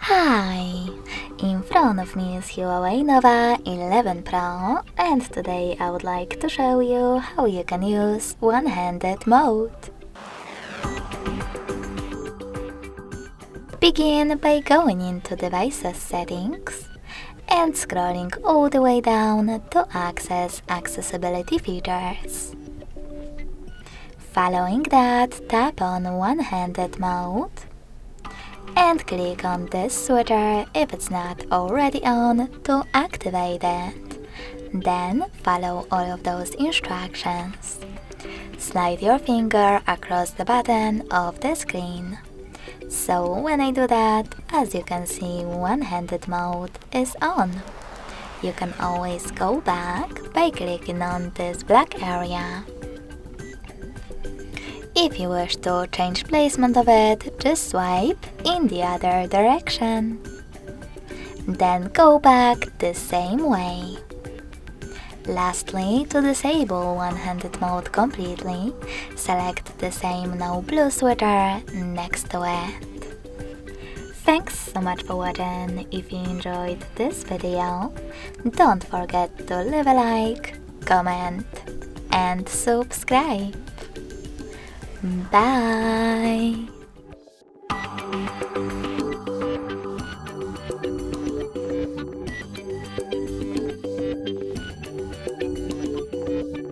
Hi! In front of me is Huawei Nova 11 Pro, and today I would like to show you how you can use one-handed mode. Begin by going into Devices Settings and scrolling all the way down to access accessibility features. Following that, tap on one-handed mode and click on this switcher if it's not already on to activate it. Then follow all of those instructions. Slide your finger across the button of the screen. So when I do that, as you can see, one-handed mode is on. You can always go back by clicking on this black area. If you wish to change placement of it, just swipe in the other direction. Then go back the same way. Lastly, to disable one-handed mode completely, select the same no blue switcher next to it. Thanks so much for watching. If you enjoyed this video, don't forget to leave a like, comment and subscribe. Bye!